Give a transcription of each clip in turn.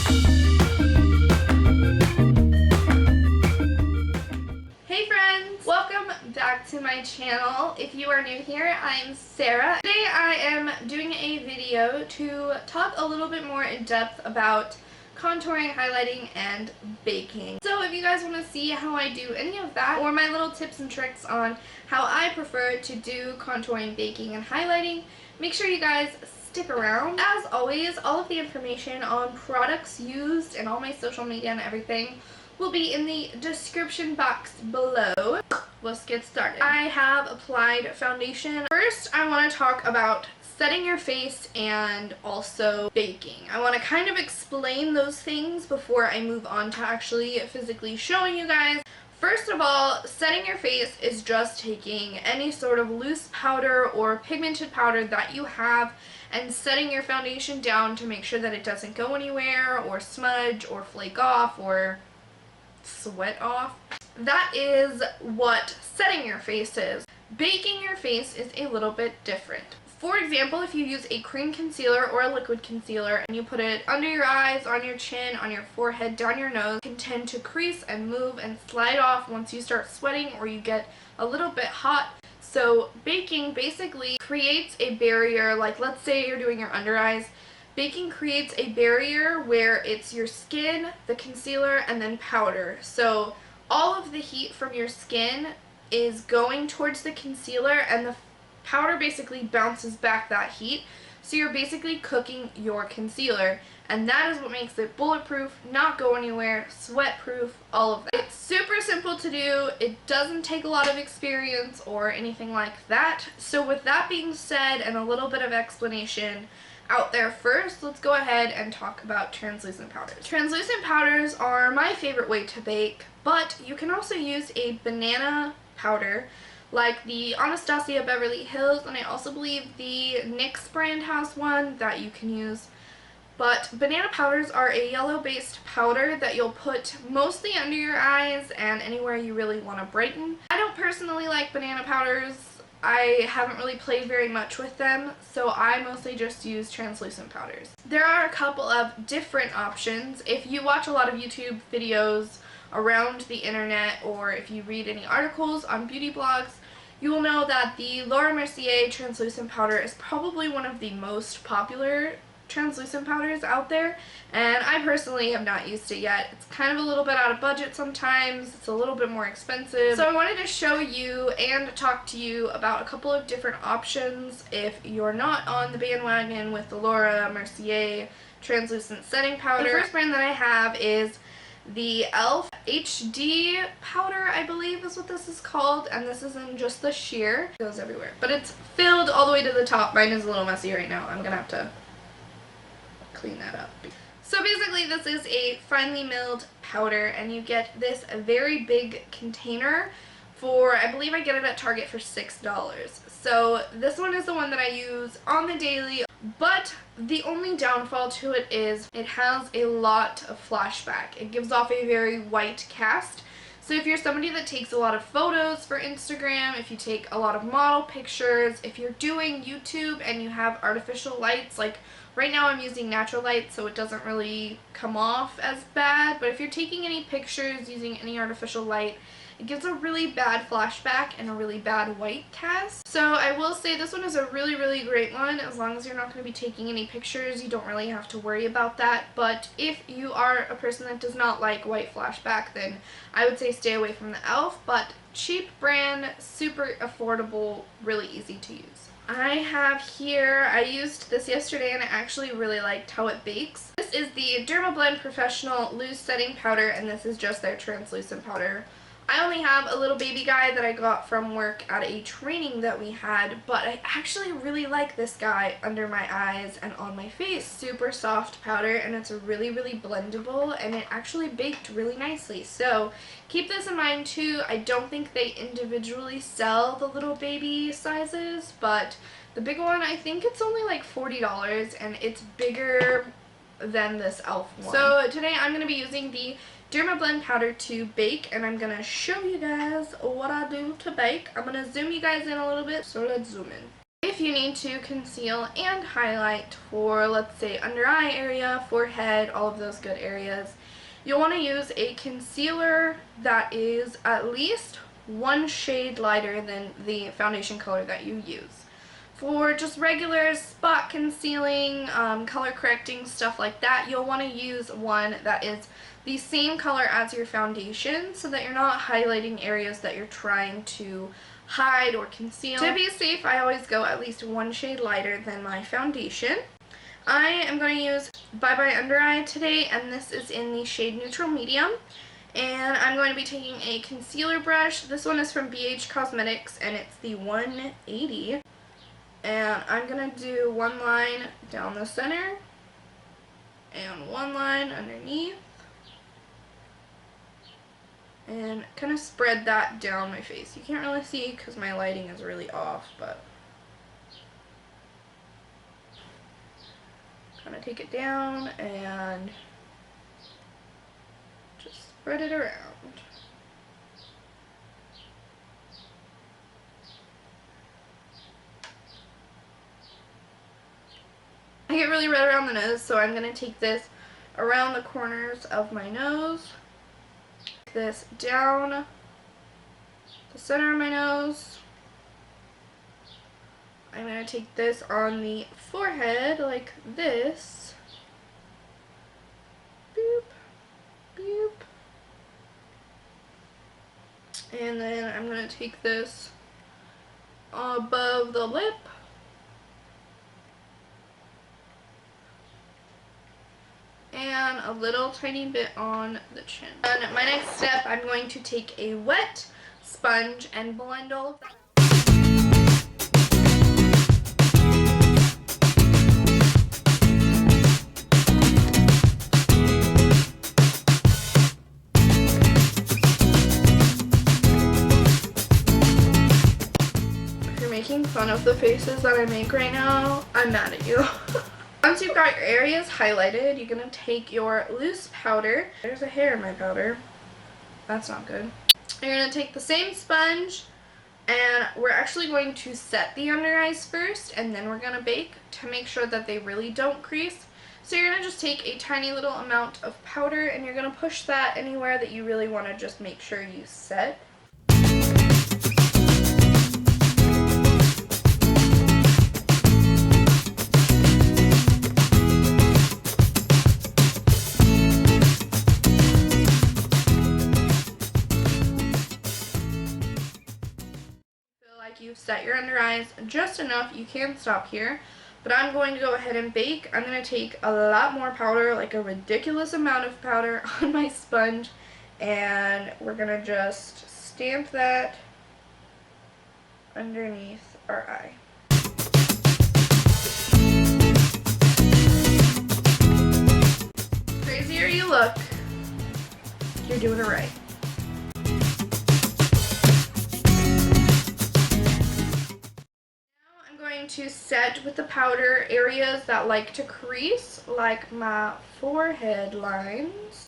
Hey friends! Welcome back to my channel. If you are new here, I'm Sarah. Today I am doing a video to talk a little bit more in depth about contouring, highlighting, and baking. So if you guys want to see how I do any of that, or my little tips and tricks on how I prefer to do contouring, baking, and highlighting, make sure you guys stick around. As always, all of the information on products used and all my social media and everything will be in the description box below. Let's get started. I have applied foundation. First, I want to talk about setting your face and also baking. I want to kind of explain those things before I move on to actually physically showing you guys. First of all, setting your face is just taking any sort of loose powder or pigmented powder that you have and setting your foundation down to make sure that it doesn't go anywhere or smudge or flake off or sweat off. That is what setting your face is. Baking your face is a little bit different. For example, if you use a cream concealer or a liquid concealer and you put it under your eyes, on your chin, on your forehead, down your nose, it can tend to crease and move and slide off once you start sweating or you get a little bit hot. So baking basically creates a barrier, like let's say you're doing your under eyes. Baking creates a barrier where it's your skin, the concealer, and then powder. So all of the heat from your skin is going towards the concealer and the powder basically bounces back that heat. So you're basically cooking your concealer, and that is what makes it bulletproof, not go anywhere, sweat proof, all of that. It's super simple to do. It doesn't take a lot of experience or anything like that. So with that being said and a little bit of explanation out there first, let's go ahead and talk about translucent powders. Translucent powders are my favorite way to bake, but you can also use a banana powder like the Anastasia Beverly Hills, and I also believe the NYX brand has one that you can use. But banana powders are a yellow based powder that you'll put mostly under your eyes and anywhere you really want to brighten. I don't personally like banana powders. I haven't really played very much with them, so I mostly just use translucent powders. There are a couple of different options. If you watch a lot of YouTube videos around the internet, or if you read any articles on beauty blogs, you will know that the Laura Mercier translucent powder is probably one of the most popular translucent powders out there, and I personally have not used it yet. It's kind of a little bit out of budget sometimes. It's a little bit more expensive. So I wanted to show you and talk to you about a couple of different options if you're not on the bandwagon with the Laura Mercier translucent setting powder. The first brand that I have is the e.l.f. HD powder, I believe is what this is called, and this is in just the sheer. It goes everywhere, but it's filled all the way to the top. Mine is a little messy right now. I'm gonna have to clean that up. So basically this is a finely milled powder, and you get this very big container for, I believe I get it at Target for $6. So this one is the one that I use on the daily, but the only downfall to it is it has a lot of flashback. It gives off a very white cast. So if you're somebody that takes a lot of photos for Instagram, if you take a lot of model pictures, if you're doing YouTube and you have artificial lights, like right now I'm using natural light so it doesn't really come off as bad, but if you're taking any pictures using any artificial light, it gives a really bad flashback and a really bad white cast. So I will say this one is a really, really great one. As long as you're not going to be taking any pictures, you don't really have to worry about that. But if you are a person that does not like white flashback, then I would say stay away from the e.l.f. But cheap brand, super affordable, really easy to use. I have here, I used this yesterday and I actually really liked how it bakes. This is the Dermablend Professional Loose Setting Powder, and this is just their translucent powder. I only have a little baby guy that I got from work at a training that we had, but I actually really like this guy under my eyes and on my face. Super soft powder, and it's really, really blendable, and it actually baked really nicely. So keep this in mind too. I don't think they individually sell the little baby sizes, but the big one, I think it's only like $40, and it's bigger than this e.l.f. one. So today I'm going to be using the Dermablend powder to bake, and I'm going to show you guys what I do to bake. I'm going to zoom you guys in a little bit, so let's zoom in. If you need to conceal and highlight for, let's say, under eye area, forehead, all of those good areas, you'll want to use a concealer that is at least one shade lighter than the foundation color that you use. For just regular spot concealing, color correcting, stuff like that, you'll want to use one that is the same color as your foundation so that you're not highlighting areas that you're trying to hide or conceal. To be safe, I always go at least one shade lighter than my foundation. I am going to use Bye Bye Under Eye today, and this is in the shade Neutral Medium. And I'm going to be taking a concealer brush. This one is from BH Cosmetics, and it's the 180. And I'm going to do one line down the center, and one line underneath. And kind of spread that down my face. You can't really see because my lighting is really off, but kind of take it down and just spread it around. I get really red around the nose, so I'm going to take this around the corners of my nose. This down the center of my nose. I'm going to take this on the forehead like this. Boop, boop. And then I'm going to take this above the lip. And a little tiny bit on the chin. And my next step, I'm going to take a wet sponge and blend all of that. If you're making fun of the faces that I make right now, I'm mad at you. Once you've got your areas highlighted, you're going to take your loose powder. There's a hair in my powder. That's not good. You're going to take the same sponge, and we're actually going to set the under eyes first, and then we're going to bake to make sure that they really don't crease. So you're going to just take a tiny little amount of powder, and you're going to push that anywhere that you really want to just make sure you set. You've set your under eyes just enough, you can stop here, but I'm going to go ahead and bake. I'm going to take a lot more powder, like a ridiculous amount of powder on my sponge, and we're going to just stamp that underneath our eye. The crazier you look, you're doing it right. To set with the powder areas that like to crease, like my forehead lines.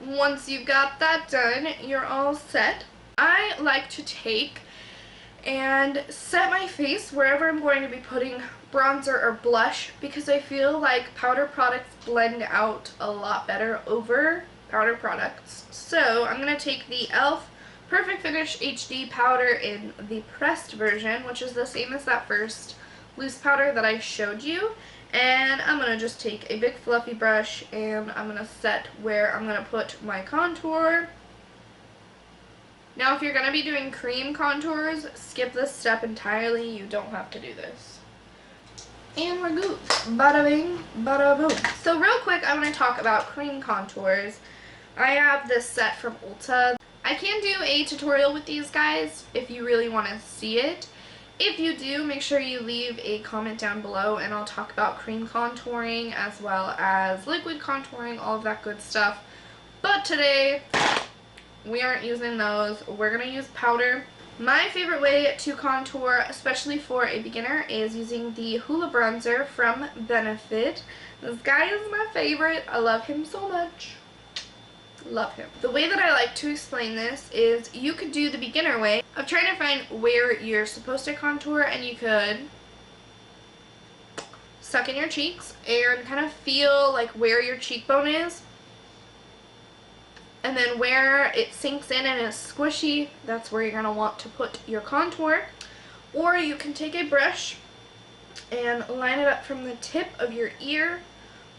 Once you've got that done, you're all set. I like to take and set my face wherever I'm going to be putting bronzer or blush, because I feel like powder products blend out a lot better over powder products. So I'm going to take the e.l.f. Perfect Finish HD powder in the pressed version, which is the same as that first loose powder that I showed you, and I'm going to just take a big fluffy brush and I'm going to set where I'm going to put my contour. Now, if you're going to be doing cream contours, skip this step entirely. You don't have to do this. And we're good. Bada bing, bada boom. So real quick, I want to talk about cream contours. I have this set from Ulta. I can do a tutorial with these guys if you really want to see it. If you do, make sure you leave a comment down below, and I'll talk about cream contouring as well as liquid contouring, all of that good stuff. But today, we aren't using those. We're going to use powder. My favorite way to contour, especially for a beginner, is using the Hoola bronzer from Benefit. This guy is my favorite. I love him so much. Love him. The way that I like to explain this is you could do the beginner way of trying to find where you're supposed to contour, and you could suck in your cheeks and kind of feel like where your cheekbone is. And then where it sinks in and is squishy, that's where you're going to want to put your contour. Or you can take a brush and line it up from the tip of your ear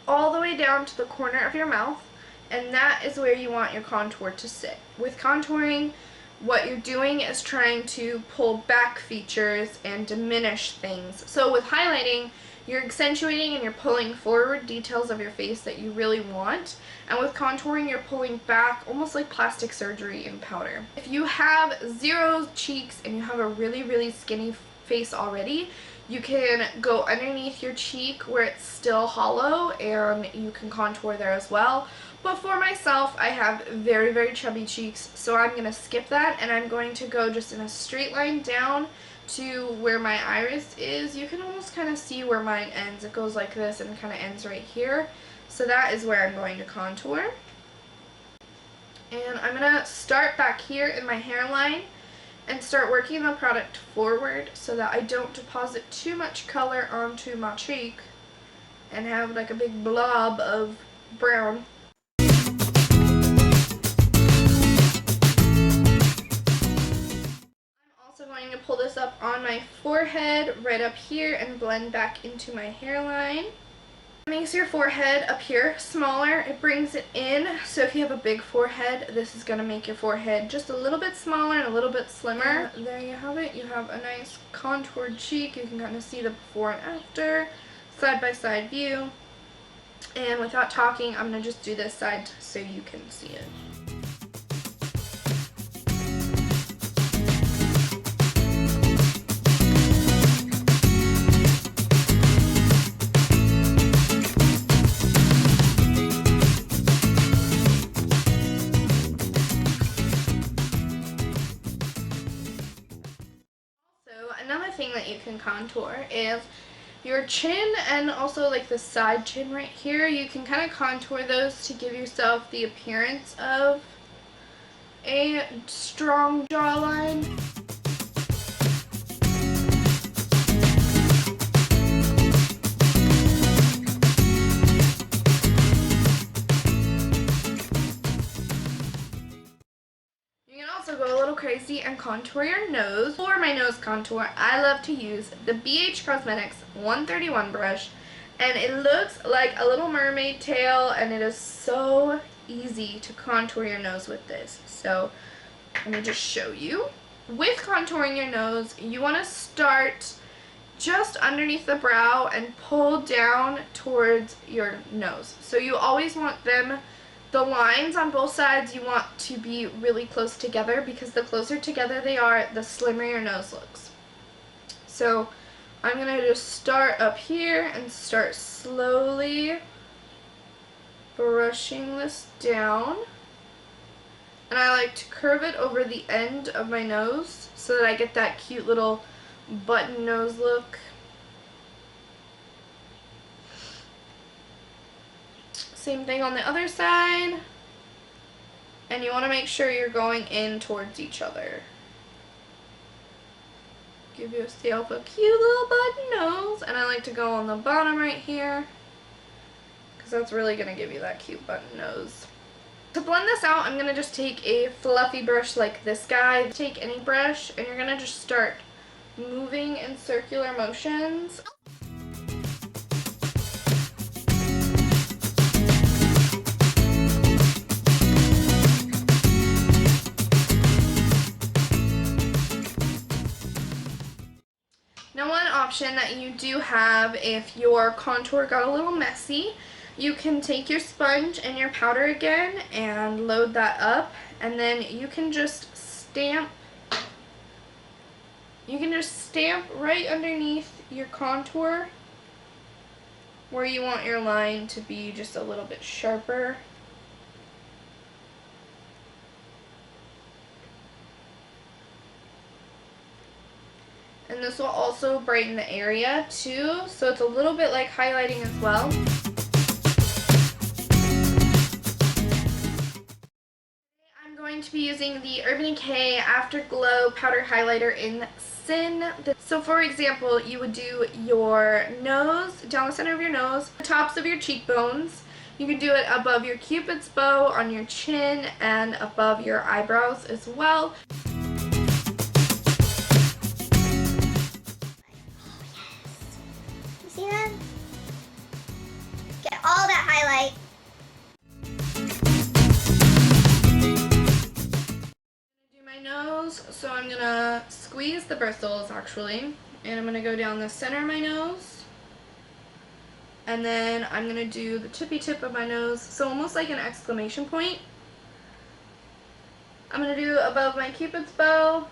all the way down to the corner of your mouth, and that is where you want your contour to sit. With contouring, what you're doing is trying to pull back features and diminish things. So with highlighting, you're accentuating and you're pulling forward details of your face that you really want. And with contouring, you're pulling back, almost like plastic surgery in powder. If you have zero cheeks and you have a really, really skinny face already, you can go underneath your cheek where it's still hollow and you can contour there as well. But for myself, I have very, very chubby cheeks, so I'm going to skip that, and I'm going to go just in a straight line down to where my iris is. You can almost kind of see where mine ends. It goes like this and kind of ends right here. So that is where I'm going to contour. And I'm going to start back here in my hairline and start working the product forward so that I don't deposit too much color onto my cheek and have like a big blob of brown. Going to pull this up on my forehead right up here and blend back into my hairline. It makes your forehead up here smaller. It brings it in, so if you have a big forehead, this is going to make your forehead just a little bit smaller and a little bit slimmer. And there you have it. You have a nice contoured cheek. You can kind of see the before and after, side-by-side view. And without talking, I'm going to just do this side so you can see it. Another thing that you can contour is your chin and also like the side chin right here. You can kind of contour those to give yourself the appearance of a strong jawline. Go a little crazy and contour your nose. For my nose contour, I love to use the BH Cosmetics 131 brush, and it looks like a little mermaid tail, and it is so easy to contour your nose with this. So let me just show you. With contouring your nose, you want to start just underneath the brow and pull down towards your nose. So you always want the lines on both sides, you want to be really close together, because the closer together they are, the slimmer your nose looks. So I'm going to just start up here and start slowly brushing this down. And I like to curve it over the end of my nose so that I get that cute little button nose look. Same thing on the other side, and you want to make sure you're going in towards each other. Give yourself a cute little button nose, and I like to go on the bottom right here because that's really going to give you that cute button nose. To blend this out, I'm going to just take a fluffy brush like this guy. Take any brush, and you're going to just start moving in circular motions. Now, one option that you do have if your contour got a little messy, you can take your sponge and your powder again and load that up, and then you can just stamp right underneath your contour where you want your line to be just a little bit sharper. And this will also brighten the area too, so it's a little bit like highlighting as well. I'm going to be using the Urban Decay Afterglow Powder Highlighter in Sin. So for example, you would do your nose, down the center of your nose, the tops of your cheekbones. You can do it above your cupid's bow, on your chin, and above your eyebrows as well. See that? Get all that highlight. Do my nose, so I'm gonna squeeze the bristles actually, and I'm gonna go down the center of my nose, and then I'm gonna do the tippy tip of my nose, so almost like an exclamation point. I'm gonna do above my cupid's bow.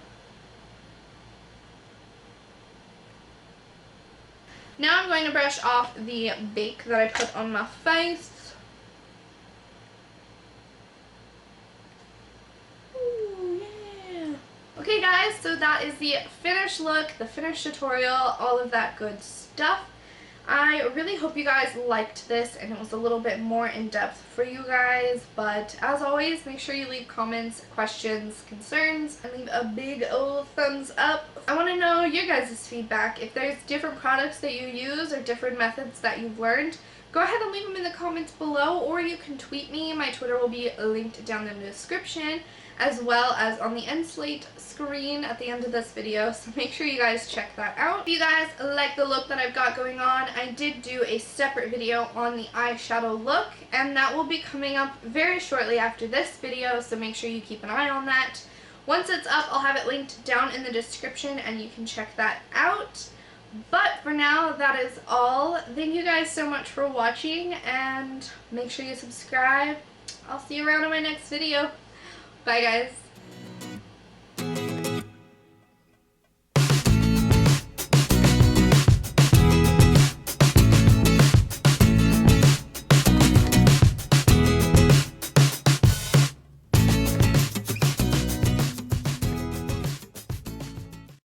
Now I'm going to brush off the bake that I put on my face. Ooh, yeah. Okay guys, so that is the finished look, the finished tutorial, all of that good stuff. I really hope you guys liked this and it was a little bit more in depth for you guys, but as always, make sure you leave comments, questions, concerns, and leave a big old thumbs up. I want to know your guys' feedback. If there's different products that you use or different methods that you've learned, go ahead and leave them in the comments below, or you can tweet me. My Twitter will be linked down in the description, as well as on the end slate screen at the end of this video, so make sure you guys check that out. If you guys like the look that I've got going on, I did do a separate video on the eyeshadow look, and that will be coming up very shortly after this video, so make sure you keep an eye on that. Once it's up, I'll have it linked down in the description and you can check that out. But for now, that is all. Thank you guys so much for watching, and make sure you subscribe. I'll see you around in my next video. Bye guys.